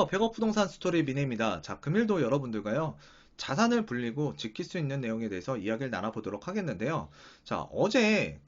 안녕하세요. 100억 부동산 스토리 미네입니다. 자, 금일도 여러분들과요. 자산을 불리고 지킬 수 있는 내용에 대해서 이야기를 나눠보도록 하겠는데요. 자, 어제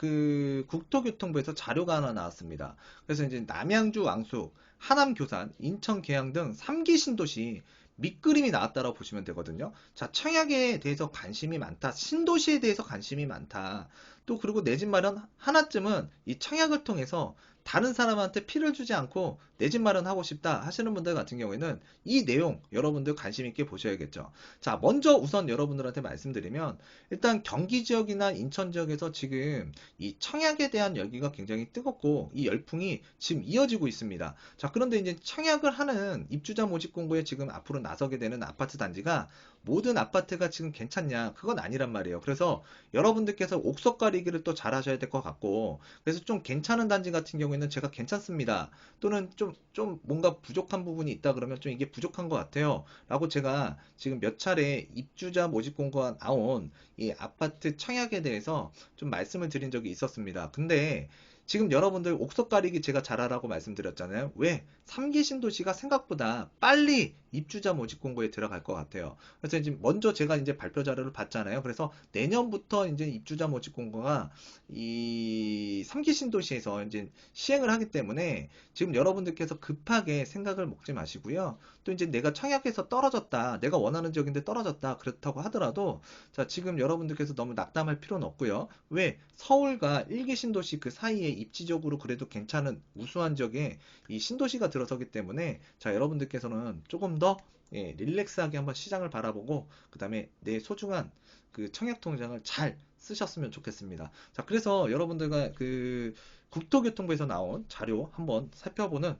국토교통부에서 자료가 하나 나왔습니다. 그래서 이제 남양주 왕숙, 하남 교산, 인천 계양 등 3기 신도시 밑그림이 나왔다고 보시면 되거든요. 자, 청약에 대해서 관심이 많다. 신도시에 대해서 관심이 많다. 또 그리고 내 집 마련 하나쯤은 이 청약을 통해서 다른 사람한테 피를 주지 않고 내 집 마련하고 싶다 하시는 분들 같은 경우에는 이 내용 여러분들 관심 있게 보셔야겠죠. 자, 먼저 우선 여러분들한테 말씀드리면 일단 경기 지역이나 인천 지역에서 지금 이 청약에 대한 열기가 굉장히 뜨겁고 이 열풍이 지금 이어지고 있습니다. 자, 그런데 이제 청약을 하는 입주자 모집 공고에 지금 앞으로 나서게 되는 아파트 단지가 모든 아파트가 지금 괜찮냐? 그건 아니란 말이에요. 그래서 여러분들께서 옥석 가리기를 또 잘 하셔야 될 것 같고, 그래서 좀 괜찮은 단지 같은 경우에는 제가 괜찮습니다. 또는 좀 뭔가 부족한 부분이 있다 그러면 좀 이게 부족한 것 같아요. 라고 제가 지금 몇 차례 입주자 모집 공고가 나온 이 아파트 청약에 대해서 좀 말씀을 드린 적이 있었습니다. 근데 지금 여러분들 옥석 가리기 제가 잘하라고 말씀드렸잖아요. 왜? 3기 신도시가 생각보다 빨리 입주자 모집 공고에 들어갈 것 같아요. 그래서 이제 먼저 제가 이제 발표 자료를 봤잖아요. 그래서 내년부터 이제 입주자 모집 공고가 이 3기 신도시에서 이제 시행을 하기 때문에 지금 여러분들께서 급하게 생각을 먹지 마시고요. 또 이제 내가 청약에서 떨어졌다. 내가 원하는 지역인데 떨어졌다. 그렇다고 하더라도 자, 지금 여러분들께서 너무 낙담할 필요는 없고요. 왜? 서울과 1기 신도시 그 사이에 입지적으로 그래도 괜찮은 우수한 지역에 이 신도시가 들어서기 때문에 자, 여러분들께서는 조금 더 릴렉스하게 한번 시장을 바라보고 그 다음에 내 소중한 그 청약 통장을 잘 쓰셨으면 좋겠습니다. 자, 그래서 여러분들과 그 국토교통부에서 나온 자료 한번 살펴보는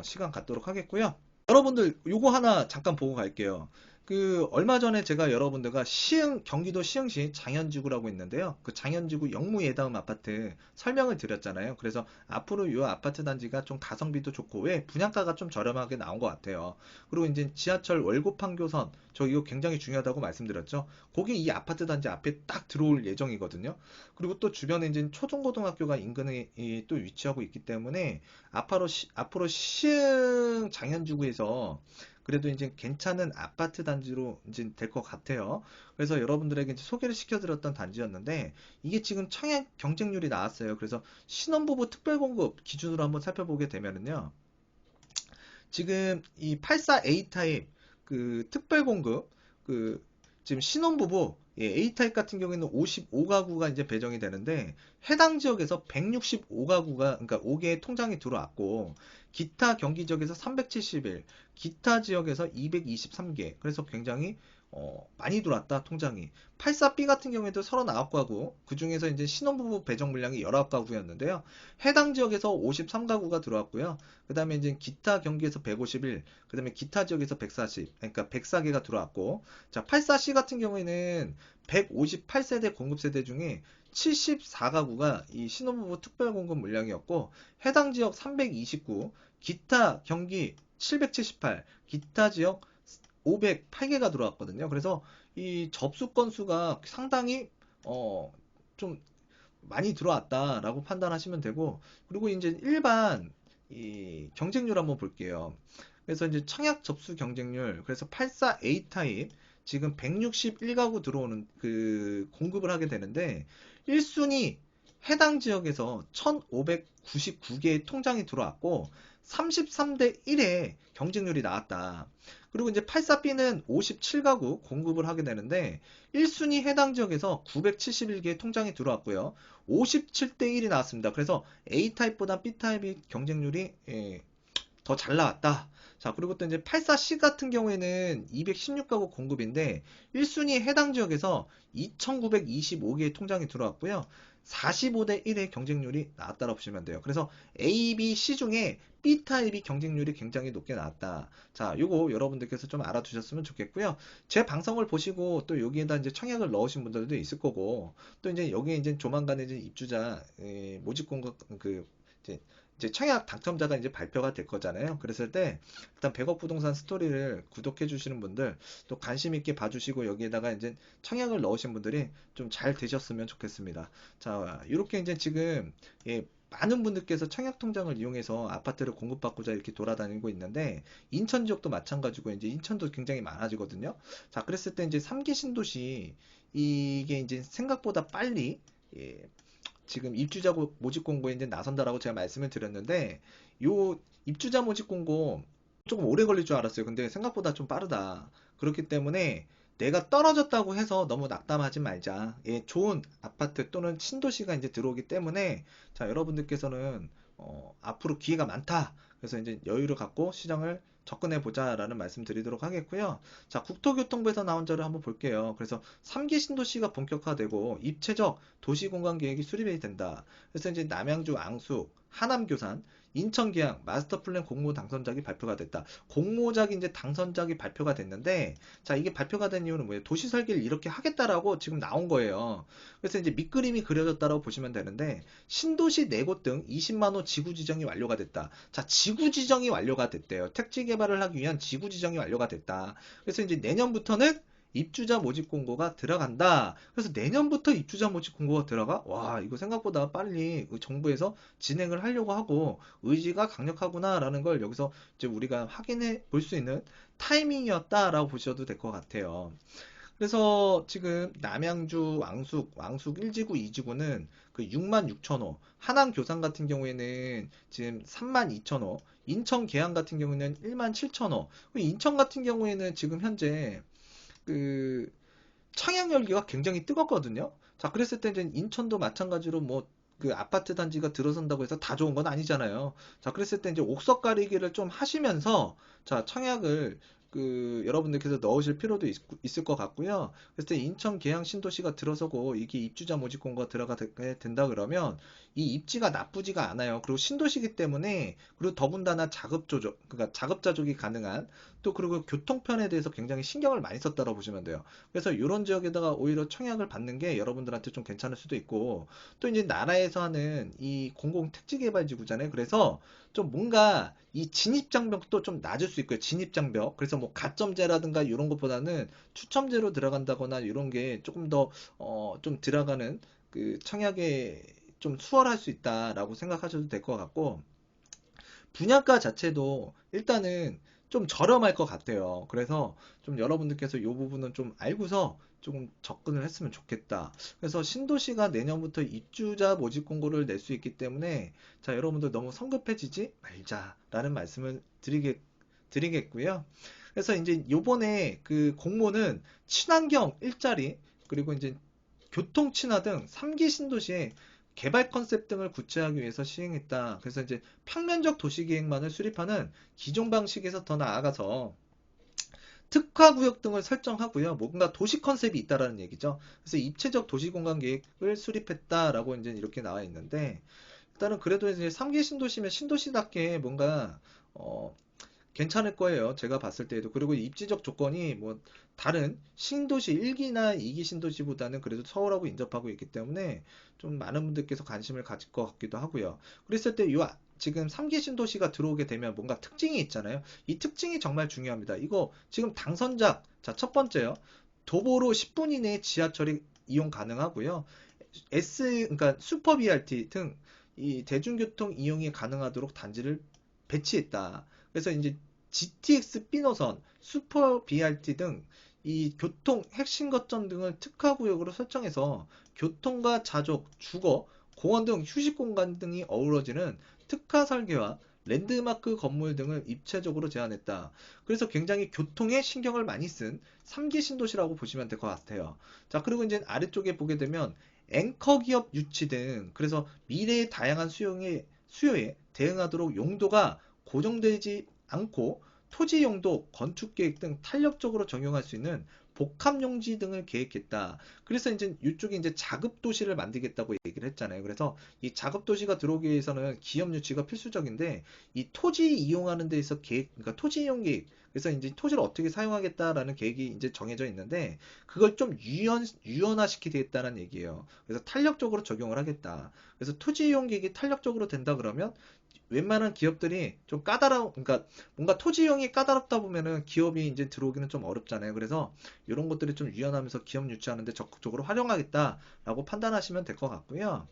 시간 갖도록 하겠고요. 여러분들 요거 하나 잠깐 보고 갈게요. 그 얼마 전에 제가 여러분들과 경기도 시흥시 장현지구라고 있는데요. 그 장현지구 영무예다음 아파트 설명을 드렸잖아요. 그래서 앞으로 이 아파트 단지가 좀 가성비도 좋고 왜 분양가가 좀 저렴하게 나온 것 같아요. 그리고 이제 지하철 월곡판교선 저 이거 굉장히 중요하다고 말씀드렸죠. 거기 이 아파트 단지 앞에 딱 들어올 예정이거든요. 그리고 또 주변에 이제 초중고등학교가 인근에 또 위치하고 있기 때문에 앞으로 시흥 장현지구에서 그래도 이제 괜찮은 아파트 단지로 이제 될 것 같아요. 그래서 여러분들에게 이제 소개를 시켜드렸던 단지였는데 이게 지금 청약 경쟁률이 나왔어요. 그래서 신혼부부 특별공급 기준으로 한번 살펴보게 되면은요. 지금 이 84A 타입 그 특별공급 그 지금 신혼부부 A타입 같은 경우에는 55가구가 이제 배정이 되는데 해당 지역에서 165가구가 그러니까 5개의 통장이 들어왔고 기타 경기 지역에서 371, 기타 지역에서 223개. 그래서 굉장히 많이 들어왔다 통장이. 84B 같은 경우에도 39가구, 그 중에서 이제 신혼부부 배정 물량이 19가구였는데요. 해당 지역에서 53가구가 들어왔고요. 그 다음에 이제 기타 경기에서 151, 그 다음에 기타 지역에서 140, 그러니까 104개가 들어왔고, 자, 84C 같은 경우에는 158세대 공급세대 중에 74가구가 이 신혼부부 특별공급 물량이었고, 해당 지역 329, 기타 경기 778, 기타 지역 508개가 들어왔거든요. 그래서 이 접수 건수가 상당히 좀 많이 들어왔다라고 판단하시면 되고, 그리고 이제 일반 이 경쟁률 한번 볼게요. 그래서 이제 청약 접수 경쟁률, 그래서 84A 타입 지금 161가구 들어오는 그 공급을 하게 되는데 1순위 해당 지역에서 1599개의 통장이 들어왔고 33대 1의 경쟁률이 나왔다. 그리고 이제 84B는 57가구 공급을 하게 되는데 1순위 해당 지역에서 971개의 통장이 들어왔고요. 57대 1이 나왔습니다. 그래서 A타입보다 B타입이 경쟁률이 더 잘 나왔다. 자, 그리고 또 이제 84C 같은 경우에는 216가구 공급인데 1순위 해당 지역에서 2925개의 통장이 들어왔고요. 45대 1의 경쟁률이 나왔다고 보시면 돼요. 그래서 A, B, C 중에 B타입이 경쟁률이 굉장히 높게 나왔다. 자, 요거 여러분들께서 좀 알아두셨으면 좋겠고요. 제 방송을 보시고 또 여기에다 이제 청약을 넣으신 분들도 있을 거고, 또 이제 여기에 이제 조만간에 이제 입주자 모집 공급 이제 청약 당첨자가 이제 발표가 될 거잖아요. 그랬을 때 일단 100억 부동산 스토리를 구독해 주시는 분들 또 관심 있게 봐주시고 여기에다가 이제 청약을 넣으신 분들이 좀 잘 되셨으면 좋겠습니다. 자, 이렇게 이제 지금 많은 분들께서 청약통장을 이용해서 아파트를 공급받고자 이렇게 돌아다니고 있는데, 인천 지역도 마찬가지고, 이제 인천도 굉장히 많아지거든요. 자, 그랬을 때 이제 3기 신도시, 이게 이제 생각보다 빨리, 예, 지금 입주자 모집 공고에 이제 나선다라고 제가 말씀을 드렸는데, 요 입주자 모집 공고 조금 오래 걸릴 줄 알았어요. 근데 생각보다 좀 빠르다. 그렇기 때문에 내가 떨어졌다고 해서 너무 낙담하지 말자. 예, 좋은 아파트 또는 신도시가 이제 들어오기 때문에, 자, 여러분들께서는 앞으로 기회가 많다. 그래서 이제 여유를 갖고 시장을 접근해 보자라는 말씀 드리도록 하겠고요. 자, 국토교통부에서 나온 자료 한번 볼게요. 그래서 3기 신도시가 본격화되고 입체적 도시공간계획이 수립이 된다. 그래서 이제 남양주 앙숙, 하남 교산, 인천 계양 마스터 플랜 공모 당선작이 발표가 됐다. 공모작이 이제 당선작이 발표가 됐는데, 자, 이게 발표가 된 이유는 뭐예요? 도시 설계를 이렇게 하겠다라고 지금 나온 거예요. 그래서 이제 밑그림이 그려졌다라고 보시면 되는데, 신도시 4곳 등 20만 호 지구 지정이 완료가 됐다. 자, 지구 지정이 완료가 됐대요. 택지 개발을 하기 위한 지구 지정이 완료가 됐다. 그래서 이제 내년부터는 입주자 모집 공고가 들어간다. 그래서 내년부터 입주자 모집 공고가 들어가? 와, 이거 생각보다 빨리 정부에서 진행을 하려고 하고 의지가 강력하구나라는 걸 여기서 이제 우리가 확인해 볼 수 있는 타이밍이었다라고 보셔도 될 것 같아요. 그래서 지금 남양주 왕숙 1지구, 2지구는 그 6만 6천 호, 하남 교산 같은 경우에는 지금 3만 2천 호, 인천 계양 같은 경우에는 1만 7천 호, 인천 같은 경우에는 지금 현재 그 창양 열기가 굉장히 뜨겁거든요. 자, 그랬을 때 이제 인천도 마찬가지로 뭐 그 아파트 단지가 들어선다고 해서 다 좋은 건 아니잖아요. 자, 그랬을 때 이제 옥석 가리기를 좀 하시면서, 자, 청약을 여러분들께서 넣으실 필요도 있을 것 같고요. 그래서 때 인천 계양 신도시가 들어서고 이게 입주자 모집 공고가 들어가게 된다 그러면 이 입지가 나쁘지가 않아요. 그리고 신도시기 때문에, 그리고 더군다나 자급 조정, 그러니까 자급 자족이 가능한, 또 그리고 교통편에 대해서 굉장히 신경을 많이 썼다고 보시면 돼요. 그래서 이런 지역에다가 오히려 청약을 받는 게 여러분들한테 좀 괜찮을 수도 있고, 또 이제 나라에서 하는 이 공공택지개발지구잖아요. 그래서 좀 뭔가 이 진입장벽도 좀 낮을 수 있고요. 진입장벽. 그래서 뭐 가점제라든가 이런 것보다는 추첨제로 들어간다거나 이런 게 조금 더 좀 들어가는 그 청약에 좀 수월할 수 있다라고 생각하셔도 될 것 같고, 분양가 자체도 일단은 좀 저렴할 것 같아요. 그래서 좀 여러분들께서 이 부분은 좀 알고서 조금 접근을 했으면 좋겠다. 그래서 신도시가 내년부터 입주자 모집 공고를 낼 수 있기 때문에, 자, 여러분들 너무 성급해지지 말자라는 말씀을 드리겠고요. 그래서 이제 요번에 그 공모는 친환경 일자리, 그리고 이제 교통 친화 등 3기 신도시에 개발 컨셉 등을 구체화하기 위해서 시행했다. 그래서 이제 평면적 도시계획만을 수립하는 기존 방식에서 더 나아가서 특화구역 등을 설정하고요. 뭔가 도시 컨셉이 있다라는 얘기죠. 그래서 입체적 도시공간 계획을 수립했다라고 이제 이렇게 나와 있는데, 일단은 그래도 이제 3기 신도시면 신도시답게 뭔가 어, 괜찮을 거예요. 제가 봤을 때에도. 그리고 입지적 조건이 뭐 다른 신도시 1기나 2기 신도시보다는 그래도 서울하고 인접하고 있기 때문에 좀 많은 분들께서 관심을 가질 것 같기도 하고요. 그랬을 때 지금 3기 신도시가 들어오게 되면 뭔가 특징이 있잖아요. 이 특징이 정말 중요합니다. 이거 지금 당선작, 자, 첫 번째요. 도보로 10분 이내에 지하철이 이용 가능하고요. 그러니까 슈퍼 BRT 등 이 대중교통 이용이 가능하도록 단지를 배치했다. 그래서 이제 GTX B 노선, 슈퍼 BRT 등 이 교통 핵심 거점 등을 특화 구역으로 설정해서 교통과 자족, 주거, 공원 등 휴식 공간 등이 어우러지는 특화 설계와 랜드마크 건물 등을 입체적으로 제안했다. 그래서 굉장히 교통에 신경을 많이 쓴 3기 신도시라고 보시면 될 것 같아요. 자, 그리고 이제 아래쪽에 보게 되면 앵커 기업 유치 등, 그래서 미래의 다양한 수요에 대응하도록 용도가 고정되지 않고 토지 용도, 건축 계획 등 탄력적으로 적용할 수 있는 복합 용지 등을 계획했다. 그래서 이제 이쪽에 이제 자급 도시를 만들겠다고 얘기를 했잖아요. 그래서 이 자급 도시가 들어오기 위해서는 기업 유치가 필수적인데, 이 토지 이용하는 데 있어 그러니까 토지 이용 계획, 그래서 이제 토지를 어떻게 사용하겠다라는 계획이 이제 정해져 있는데, 그걸 좀 유연화시키겠다는 얘기예요. 그래서 탄력적으로 적용을 하겠다. 그래서 토지 이용 계획이 탄력적으로 된다 그러면 웬만한 기업들이 좀 그러니까 뭔가 토지 이용이 까다롭다 보면은 기업이 이제 들어오기는 좀 어렵잖아요. 그래서 이런 것들이 좀 유연하면서 기업 유치하는데 적극적으로 활용하겠다라고 판단하시면 될 것 같고요.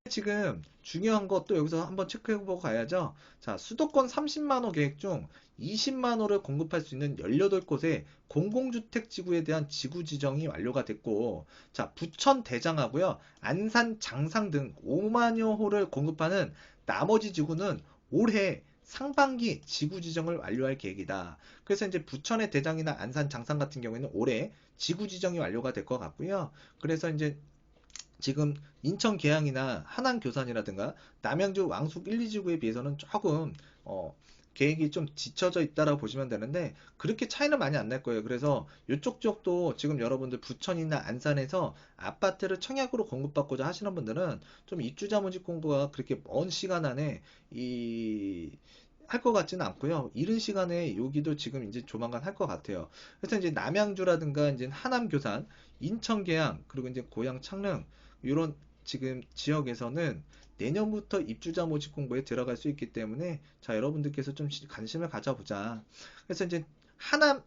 지금 중요한 것도 여기서 한번 체크해보고 가야죠. 자, 수도권 30만 호 계획 중 20만 호를 공급할 수 있는 18곳의 공공주택 지구에 대한 지구 지정이 완료가 됐고, 자, 부천 대장하고요, 안산 장상 등 5만여 호를 공급하는 나머지 지구는 올해 상반기 지구 지정을 완료할 계획이다. 그래서 이제 부천의 대장이나 안산 장상 같은 경우에는 올해 지구 지정이 완료가 될 것 같고요. 그래서 이제 지금 인천 계양이나 하남 교산이라든가 남양주 왕숙 1, 2지구에 비해서는 조금 계획이 좀 뒤쳐져 있다라고 보시면 되는데 그렇게 차이는 많이 안 날 거예요. 그래서 이쪽 지역도 지금 여러분들 부천이나 안산에서 아파트를 청약으로 공급받고자 하시는 분들은 좀 입주자 모집 공부가 그렇게 먼 시간 안에 할 것 같지는 않고요. 이른 시간에 여기도 지금 이제 조만간 할 것 같아요. 그래서 이제 남양주라든가 이제 하남 교산, 인천 계양, 그리고 이제 고양 창릉 이런 지금 지역에서는 내년부터 입주자 모집 공부에 들어갈 수 있기 때문에 자 여러분들께서 좀 관심을 가져보자. 그래서 이제 하남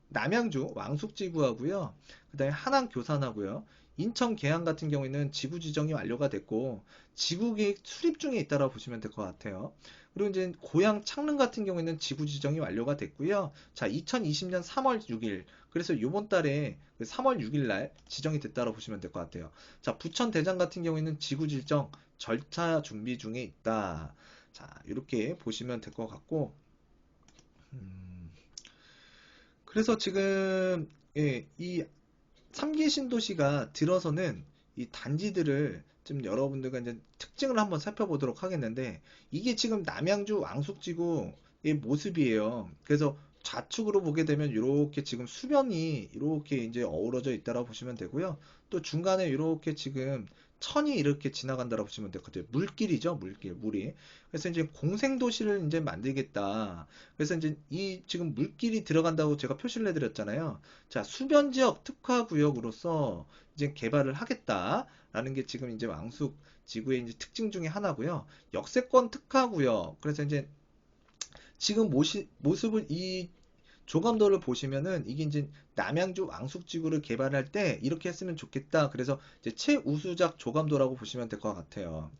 남양주 왕숙지구하고요. 그다음에 하남 교산하고요. 인천 계양 같은 경우에는 지구 지정이 완료가 됐고 지구 계획 수립 중에 있다고 보시면 될 것 같아요. 그리고 이제 고양 창릉 같은 경우에는 지구 지정이 완료가 됐고요. 자, 2020년 3월 6일. 그래서 이번 달에 3월 6일 날 지정이 됐다고 보시면 될 것 같아요. 자, 부천 대장 같은 경우에는 지구 지정 절차 준비 중에 있다. 자, 이렇게 보시면 될 것 같고, 그래서 지금 이 3기 신도시가 들어서는 이 단지들을 좀 여러분들과 이제 특징을 한번 살펴보도록 하겠는데 이게 지금 남양주 왕숙지구의 모습이에요. 그래서 좌측으로 보게 되면 이렇게 지금 수변이 이렇게 이제 어우러져 있다고 보시면 되고요. 또 중간에 이렇게 지금 천이 이렇게 지나간다고 보시면 되거든요. 물길이죠, 물길, 물이. 그래서 이제 공생도시를 이제 만들겠다. 그래서 이제 이 지금 물길이 들어간다고 제가 표시를 해드렸잖아요. 자, 수변 지역 특화 구역으로서 이제 개발을 하겠다라는 게 지금 이제 왕숙 지구의 이제 특징 중에 하나고요. 역세권 특화 구역. 그래서 이제 지금 모습을 이 조감도를 보시면은 이게 이제 남양주 왕숙지구를 개발할 때 이렇게 했으면 좋겠다. 그래서 이제 최우수작 조감도라고 보시면 될 것 같아요.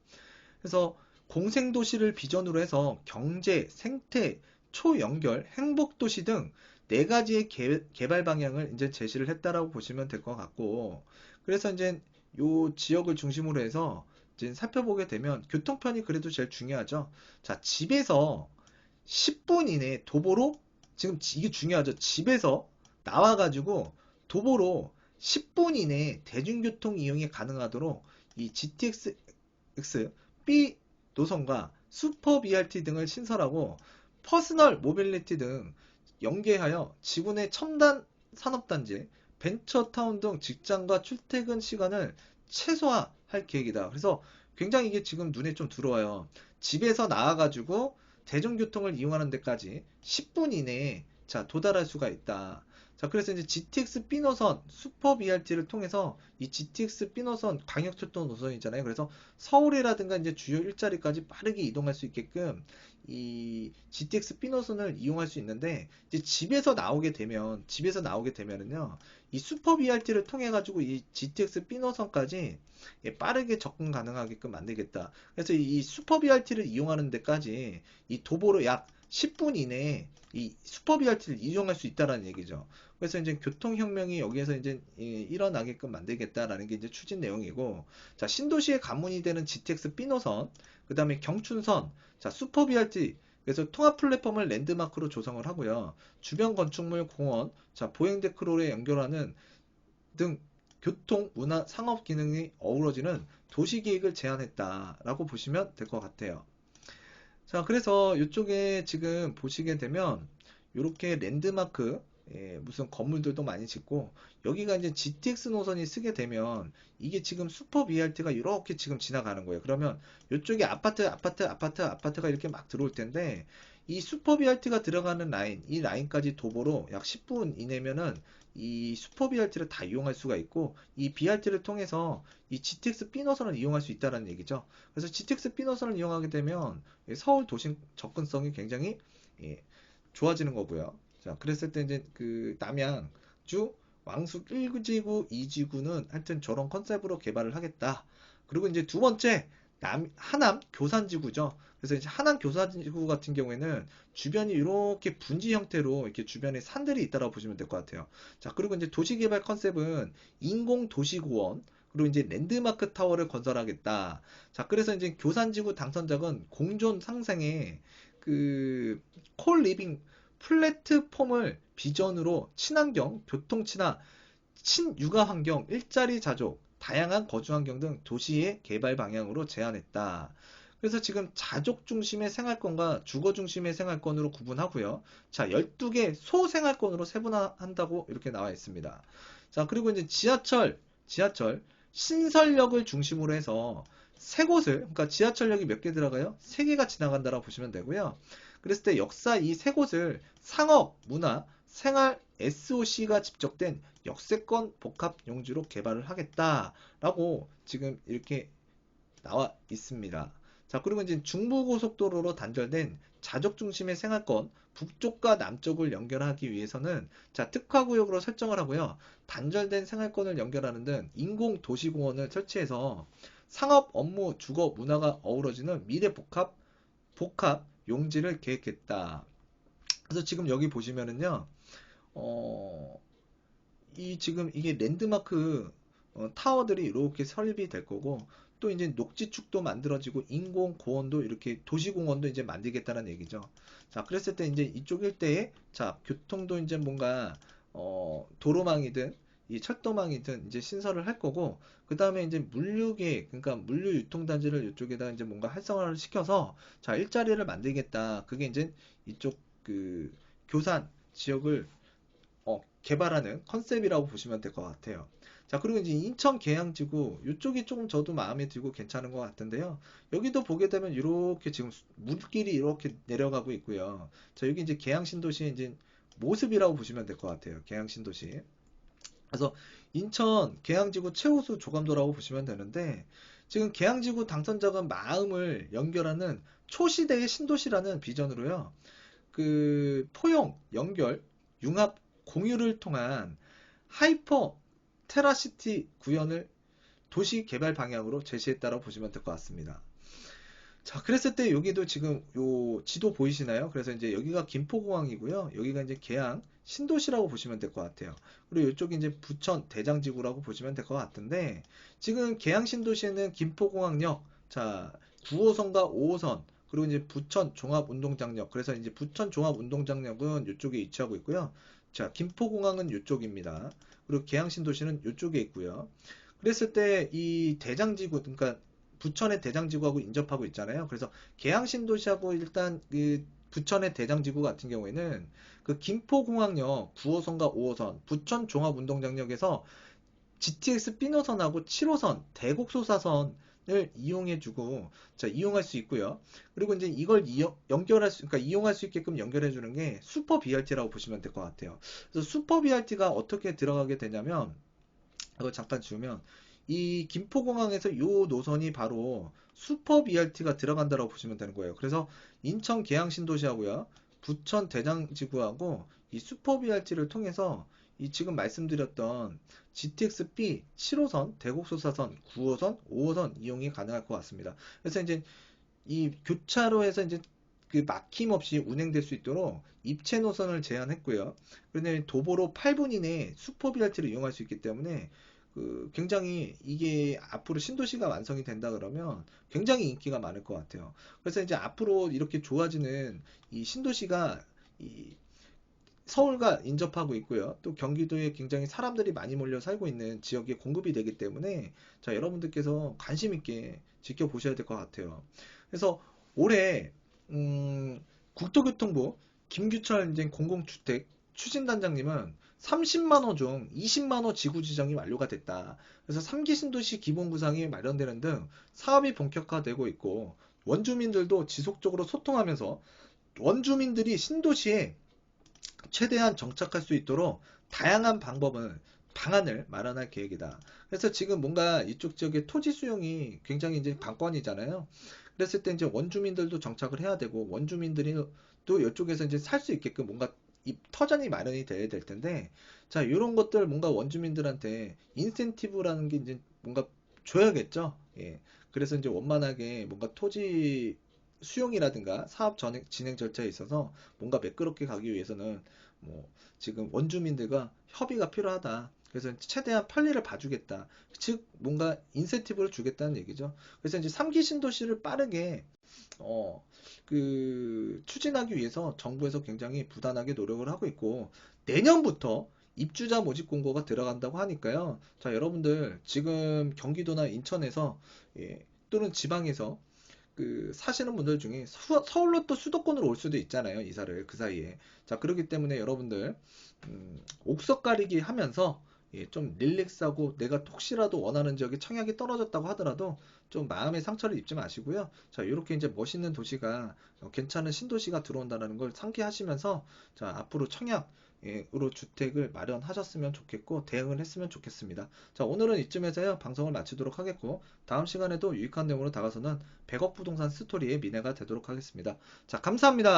그래서 공생도시를 비전으로 해서 경제, 생태, 초연결, 행복도시 등 네 가지의 개발 방향을 이제 제시를 했다라고 보시면 될 것 같고, 그래서 이제 요 지역을 중심으로 해서 이제 살펴보게 되면 교통편이 그래도 제일 중요하죠. 자, 집에서 10분 이내 도보로 지금 이게 중요하죠. 집에서 나와가지고 도보로 10분 이내 대중교통 이용이 가능하도록 이 GTX B 노선과 슈퍼 BRT 등을 신설하고 퍼스널 모빌리티 등 연계하여 지구 내 첨단 산업단지, 벤처타운 등 직장과 출퇴근 시간을 최소화할 계획이다. 그래서 굉장히 이게 지금 눈에 좀 들어와요. 집에서 나와가지고 대중교통을 이용하는 데까지 10분 이내에 자, 도달할 수가 있다. 자, 그래서 이제 GTX B 노선, 슈퍼 BRT를 통해서 이 GTX B 노선 광역철도 노선이잖아요. 그래서 서울이라든가 이제 주요 일자리까지 빠르게 이동할 수 있게끔 이 GTX B 노선을 이용할 수 있는데 이제 집에서 나오게 되면은요. 이 슈퍼 BRT를 통해 가지고 이 GTX B 노선까지 빠르게 접근 가능하게끔 만들겠다. 그래서 이 슈퍼 BRT를 이용하는 데까지 이 도보로 약 10분 이내에 이 슈퍼 BRT를 이용할 수 있다라는 얘기죠. 그래서 이제 교통혁명이 여기에서 이제 일어나게끔 만들겠다라는 게 이제 추진 내용이고, 자, 신도시의 관문이 되는 GTX B 노선, 그 다음에 경춘선, 자, 슈퍼 BRT, 그래서 통합 플랫폼을 랜드마크로 조성을 하고요. 주변 건축물, 공원, 자, 보행데크로에 연결하는 등 교통, 문화, 상업 기능이 어우러지는 도시계획을 제안했다라고 보시면 될 것 같아요. 자, 그래서 이쪽에 지금 보시게 되면 이렇게 랜드마크 무슨 건물들도 많이 짓고 여기가 이제 GTX 노선이 쓰게 되면 이게 지금 슈퍼 BRT가 이렇게 지금 지나가는 거예요. 그러면 이쪽에 아파트가 이렇게 막 들어올 텐데 이 슈퍼 BRT가 들어가는 라인, 이 라인까지 도보로 약 10분 이내면은 이 슈퍼 BRT를 다 이용할 수가 있고 이 BRT를 통해서 이 GTX B 노선을 이용할 수 있다는 얘기죠. 그래서 GTX B 노선을 이용하게 되면 서울 도심 접근성이 굉장히 예, 좋아지는 거고요. 자, 그랬을 때 이제 그 남양주 왕숙 1지구, 2지구는 하여튼 저런 컨셉으로 개발을 하겠다. 그리고 이제 두 번째, 하남 교산지구죠. 그래서 이제 하남 교산지구 같은 경우에는 주변이 이렇게 분지 형태로 이렇게 주변에 산들이 있다고 보시면 될 것 같아요. 자, 그리고 이제 도시개발 컨셉은 인공 도시공원, 그리고 이제 랜드마크 타워를 건설하겠다. 자, 그래서 이제 교산지구 당선작은 공존 상생의 그 콜리빙 플랫폼을 비전으로 친환경, 교통 친화, 친육아 환경, 일자리 자족, 다양한 거주 환경 등 도시의 개발 방향으로 제안했다. 그래서 지금 자족 중심의 생활권과 주거 중심의 생활권으로 구분하고요. 자, 12개 소생활권으로 세분화한다고 이렇게 나와 있습니다. 자, 그리고 이제 지하철 신설역을 중심으로 해서 세 곳을, 그러니까 지하철역이 몇 개 들어가요? 세 개가 지나간다고 보시면 되고요. 그랬을 때 역사 이 세 곳을 상업, 문화, 생활 SOC가 집적된 역세권 복합 용지로 개발을 하겠다라고 지금 이렇게 나와 있습니다. 자, 그리고 이제 중부고속도로로 단절된 자족 중심의 생활권 북쪽과 남쪽을 연결하기 위해서는 자, 특화구역으로 설정을 하고요. 단절된 생활권을 연결하는 등 인공도시공원을 설치해서 상업, 업무, 주거, 문화가 어우러지는 미래 복합 용지를 계획했다. 그래서 지금 여기 보시면은요. 어, 이 지금 이게 랜드마크 타워들이 이렇게 설립이 될 거고 또 이제 녹지축도 만들어지고 인공공원도 이렇게 도시공원도 이제 만들겠다는 얘기죠. 자, 그랬을 때 이제 이쪽 일대에 자, 교통도 이제 뭔가 도로망이든 이 철도망이든 이제 신설을 할 거고 그 다음에 이제 물류계 그러니까 물류 유통단지를 이쪽에다 이제 뭔가 활성화를 시켜서 자, 일자리를 만들겠다. 그게 이제 이쪽 그 교산 지역을 개발하는 컨셉이라고 보시면 될 것 같아요. 자, 그리고 이제 인천 계양지구 이쪽이 조금 저도 마음에 들고 괜찮은 것 같은데요. 여기도 보게 되면 이렇게 지금 물길이 이렇게 내려가고 있고요. 자, 여기 이제 계양신도시의 이제 모습이라고 보시면 될 것 같아요. 계양신도시. 그래서 인천 계양지구 최우수 조감도라고 보시면 되는데 지금 계양지구 당선자가 마음을 연결하는 초시대의 신도시라는 비전으로요. 그 포용, 연결, 융합, 공유를 통한 하이퍼 테라시티 구현을 도시 개발 방향으로 제시했다고 보시면 될 것 같습니다. 자, 그랬을 때 여기도 지금 요 지도 보이시나요? 그래서 이제 여기가 김포공항이고요. 여기가 이제 계양 신도시라고 보시면 될 것 같아요. 그리고 이쪽이 이제 부천 대장지구라고 보시면 될 것 같은데 지금 계양 신도시에는 김포공항역, 자, 9호선과 5호선, 그리고 이제 부천 종합운동장역. 그래서 이제 부천 종합운동장역은 이쪽에 위치하고 있고요. 자, 김포공항은 이쪽입니다. 그리고 계양 신도시는 이쪽에 있고요. 그랬을 때 이 대장지구, 그러니까 부천의 대장지구하고 인접하고 있잖아요. 그래서 계양신도시하고 일단 그 부천의 대장지구 같은 경우에는 그 김포공항역 9호선과 5호선, 부천 종합운동장역에서 GTX B노선하고 7호선, 대곡소사선을 이용해주고, 자, 이용할 수 있고요. 그리고 이제 이걸 그러니까 이용할 수 있게끔 연결해주는 게 슈퍼 BRT라고 보시면 될 것 같아요. 그래서 슈퍼 BRT가 어떻게 들어가게 되냐면, 이걸 잠깐 지우면 이 김포공항에서 이 노선이 바로 슈퍼 BRT가 들어간다고 보시면 되는 거예요. 그래서 인천 계양신도시하고요, 부천 대장지구하고 이 슈퍼 BRT를 통해서 이 지금 말씀드렸던 GTX-B 7호선, 대곡소사선, 9호선, 5호선 이용이 가능할 것 같습니다. 그래서 이제 이 교차로에서 이제 그 막힘없이 운행될 수 있도록 입체 노선을 제한했고요. 그런데 도보로 8분 이내에 슈퍼 BRT를 이용할 수 있기 때문에 그 굉장히 이게 앞으로 신도시가 완성이 된다 그러면 굉장히 인기가 많을 것 같아요. 그래서 이제 앞으로 이렇게 좋아지는 이 신도시가 이 서울과 인접하고 있고요. 또 경기도에 굉장히 사람들이 많이 몰려 살고 있는 지역에 공급이 되기 때문에 자, 여러분들께서 관심 있게 지켜보셔야 될 것 같아요. 그래서 올해 국토교통부 김규철 이제 공공주택 추진단장님은 30만 호 중 20만 호 지구 지정이 완료가 됐다. 그래서 3기 신도시 기본 구상이 마련되는 등 사업이 본격화되고 있고 원주민들도 지속적으로 소통하면서 원주민들이 신도시에 최대한 정착할 수 있도록 다양한 방안을 마련할 계획이다. 그래서 지금 뭔가 이쪽 지역의 토지 수용이 굉장히 이제 관건이잖아요. 그랬을 때 이제 원주민들도 정착을 해야 되고 원주민들이 또 이쪽에서 이제 살 수 있게끔 뭔가 이 터전이 마련이 돼야 될 텐데 자, 이런 것들 뭔가 원주민들한테 인센티브라는 게 이제 뭔가 줘야겠죠. 예. 그래서 이제 원만하게 뭔가 토지 수용이라든가 사업 진행 절차에 있어서 뭔가 매끄럽게 가기 위해서는 뭐 지금 원주민들과 협의가 필요하다. 그래서 최대한 편리를 봐주겠다. 즉 뭔가 인센티브를 주겠다는 얘기죠. 그래서 이제 3기 신도시를 빠르게 어, 추진하기 위해서 정부에서 굉장히 부단하게 노력을 하고 있고, 내년부터 입주자 모집 공고가 들어간다고 하니까요. 자, 여러분들, 지금 경기도나 인천에서, 예, 또는 지방에서 사시는 분들 중에 서울로 또 수도권으로 올 수도 있잖아요. 이사를 그 사이에. 자, 그렇기 때문에 여러분들 옥석 가리기 하면서 예, 좀 릴렉스하고 내가 혹시라도 원하는 지역에 청약이 떨어졌다고 하더라도 좀 마음의 상처를 입지 마시고요. 자, 이렇게 이제 멋있는 도시가 괜찮은 신도시가 들어온다는 걸 상기하시면서 자, 앞으로 청약으로 주택을 마련하셨으면 좋겠고 대응을 했으면 좋겠습니다. 자, 오늘은 이쯤에서요. 방송을 마치도록 하겠고 다음 시간에도 유익한 내용으로 다가서는 100억 부동산 스토리의 미래가 되도록 하겠습니다. 자, 감사합니다.